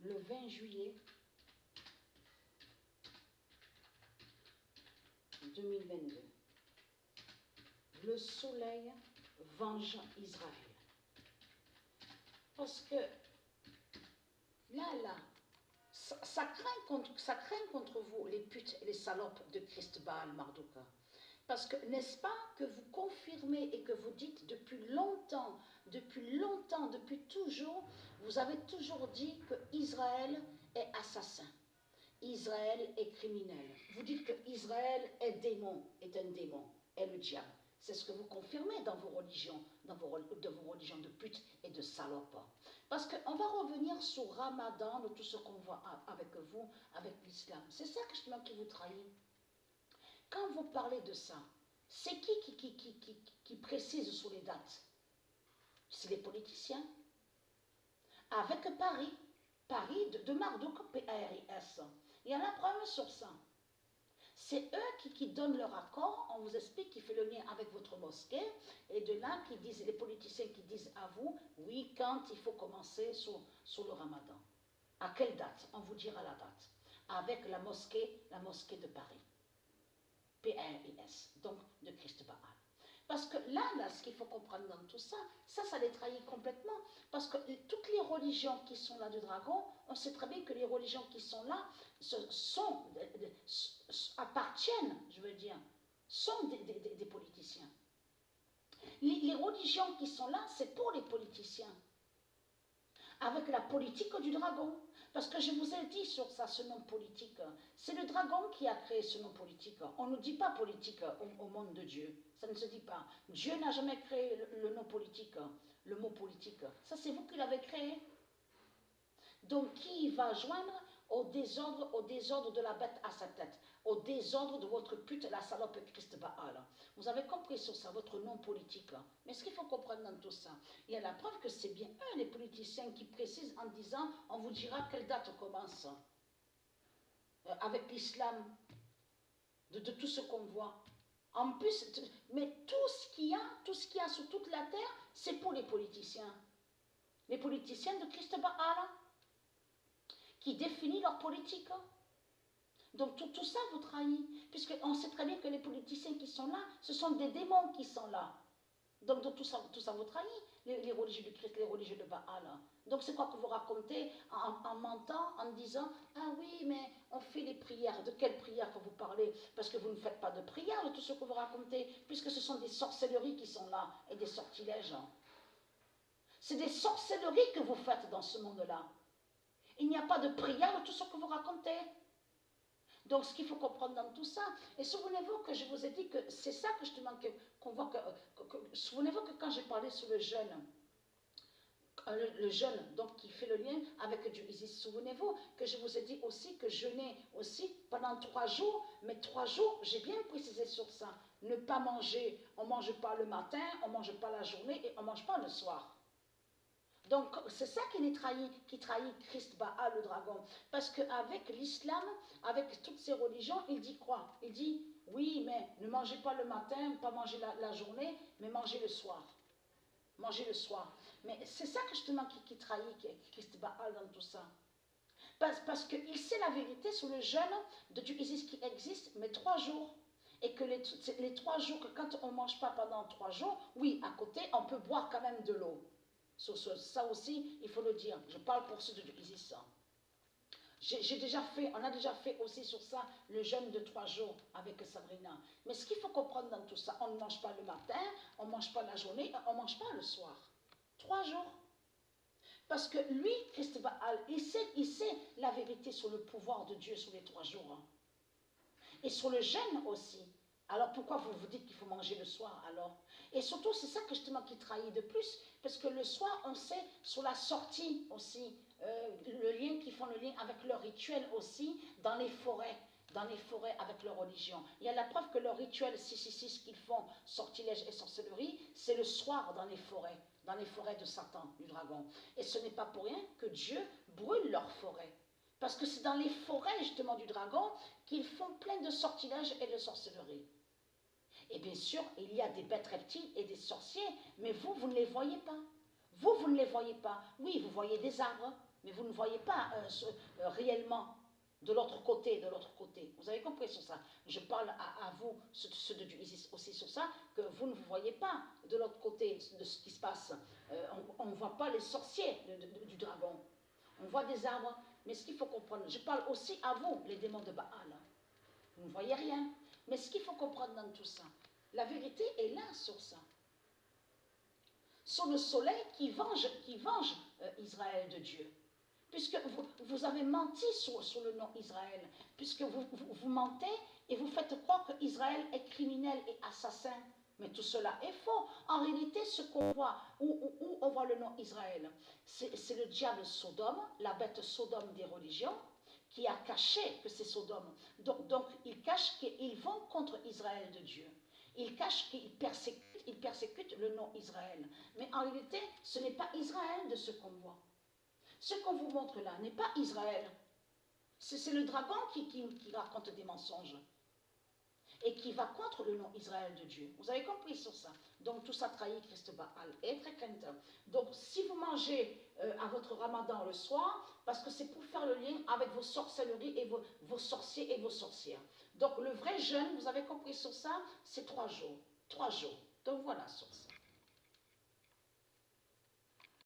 le 20 juillet 2022. Le soleil venge Israël. Parce que là, ça craint contre vous, les putes et les salopes de Christ Baal Marduk. Parce que, n'est-ce pas, que vous confirmez et que vous dites depuis longtemps, depuis toujours, vous avez toujours dit que Israël est assassin, Israël est criminel. Vous dites que Israël est un démon, est le diable. C'est ce que vous confirmez dans vos religions, de vos religions de putes et de salopes. Parce qu'on va revenir sur Ramadan, de tout ce qu'on voit avec vous, avec l'islam. C'est ça justement qui vous trahit. Quand vous parlez de ça, c'est qui précise sur les dates? C'est les politiciens. Avec Paris de Marduk, P-A-R-I-S. Il y a la preuve sur ça. C'est eux qui donnent leur accord, on vous explique, qui fait le lien avec votre mosquée, et de là, les politiciens qui disent à vous, oui, quand il faut commencer sur le ramadan. À quelle date? On vous dira la date. Avec la mosquée de Paris. P-A-R-I-S, donc de Christ Baal. Parce que là, ce qu'il faut comprendre dans tout ça, ça les trahit complètement. Parce que toutes les religions qui sont là du dragon, on sait très bien que les religions qui sont là appartiennent, je veux dire, sont des politiciens. Les religions qui sont là, c'est pour les politiciens. Avec la politique du dragon. Parce que je vous ai dit sur ça, ce nom politique, c'est le dragon qui a créé ce nom politique. On ne dit pas politique au monde de Dieu. Ça ne se dit pas. Dieu n'a jamais créé le nom politique, le mot politique. Ça, c'est vous qui l'avez créé. Donc, qui va joindre au désordre de la bête à sa tête, au désordre de votre pute, la salope Christ Baal. Vous avez compris sur ça, votre nom politique. Mais ce qu'il faut comprendre dans tout ça, il y a la preuve que c'est bien eux, les politiciens, qui précisent en disant, on vous dira quelle date commence. Avec l'islam, de tout ce qu'on voit. En plus, mais tout ce qu'il y a sur toute la terre, c'est pour les politiciens. Les politiciens de Christ Baal, qui définit leur politique. Donc tout ça vous trahit, puisqu'on sait très bien que les politiciens qui sont là, ce sont des démons qui sont là. Donc tout ça vous trahit, les religieux de Christ, les religieux de Baal. Donc c'est quoi que vous racontez en mentant, en disant, ah oui, mais on fait les prières. De quelles prières que vous parlez? Parce que vous ne faites pas de prières de tout ce que vous racontez, puisque ce sont des sorcelleries qui sont là, et des sortilèges. C'est des sorcelleries que vous faites dans ce monde-là. Il n'y a pas de prière de tout ce que vous racontez. Donc, ce qu'il faut comprendre dans tout ça, et souvenez-vous que je vous ai dit que c'est ça que justement qu'on voit souvenez-vous que quand j'ai parlé sur le jeûne, donc qui fait le lien avec du Isis, souvenez-vous que je vous ai dit aussi que jeûner aussi pendant 3 jours, mais 3 jours, j'ai bien précisé sur ça, ne pas manger, on ne mange pas le matin, on ne mange pas la journée et on ne mange pas le soir. Donc, c'est ça qui trahit Christ Baal, le dragon. Parce qu'avec l'islam, avec toutes ces religions, il dit quoi? Il dit, oui, mais ne mangez pas le matin, pas manger la journée, mais mangez le soir. Mangez le soir. Mais c'est ça justement qui trahit Christ Baal dans tout ça. Parce qu'il sait la vérité sur le jeûne de Dieu Isis qui existe, mais 3 jours. Et que les 3 jours, que quand on ne mange pas pendant 3 jours, oui, à côté, on peut boire quand même de l'eau. Ça aussi, il faut le dire. Je parle pour ceux de Isis. On a déjà fait aussi sur ça le jeûne de 3 jours avec Sabrina. Mais ce qu'il faut comprendre dans tout ça, on ne mange pas le matin, on ne mange pas la journée, on ne mange pas le soir. 3 jours. Parce que lui, Christ Baal, il sait la vérité sur le pouvoir de Dieu sur les 3 jours. Et sur le jeûne aussi. Alors pourquoi vous vous dites qu'il faut manger le soir alors? Et surtout, c'est ça que justement qui trahit de plus, parce que le soir, on sait, sur la sortie aussi, qu'ils font le lien avec leur rituel aussi, dans les forêts avec leur religion. Il y a la preuve que leur rituel 666 qu'ils font, sortilèges et sorcellerie, c'est le soir dans les forêts de Satan, du dragon. Et ce n'est pas pour rien que Dieu brûle leurs forêts. Parce que c'est dans les forêts justement du dragon qu'ils font plein de sortilèges et de sorcellerie. Et bien sûr, il y a des bêtes reptiles et des sorciers, mais vous ne les voyez pas. Vous ne les voyez pas. Oui, vous voyez des arbres, mais vous ne voyez pas réellement de l'autre côté, de l'autre côté. Vous avez compris sur ça. Je parle à vous, ceux de Dieu, aussi sur ça, que vous ne voyez pas de l'autre côté de ce qui se passe. On ne voit pas les sorciers du dragon. On voit des arbres, mais ce qu'il faut comprendre, je parle aussi à vous, les démons de Baal. Vous ne voyez rien. Mais ce qu'il faut comprendre dans tout ça, la vérité est là sur ça. Sur le soleil qui venge Israël de Dieu. Puisque vous avez menti sur le nom Israël, puisque vous mentez et vous faites croire qu'Israël est criminel et assassin. Mais tout cela est faux. En réalité, ce qu'on voit, où on voit le nom Israël, c'est le diable Sodome, la bête Sodome des religions, qui a caché que c'est Sodome. Donc ils cachent qu'ils vont contre Israël de Dieu. Ils cachent qu'ils persécutent le nom Israël. Mais en réalité, ce n'est pas Israël de ce qu'on voit. Ce qu'on vous montre là n'est pas Israël. C'est le dragon qui raconte des mensonges et qui va contre le nom Israël de Dieu. Vous avez compris sur ça. Donc tout ça trahit Christ Baal est très craintif. Donc si vous mangez à votre ramadan le soir, parce que c'est pour faire le lien avec vos sorcelleries et vos sorciers et vos sorcières. Donc le vrai jeûne, vous avez compris sur ça, c'est 3 jours. 3 jours. Donc voilà sur ça.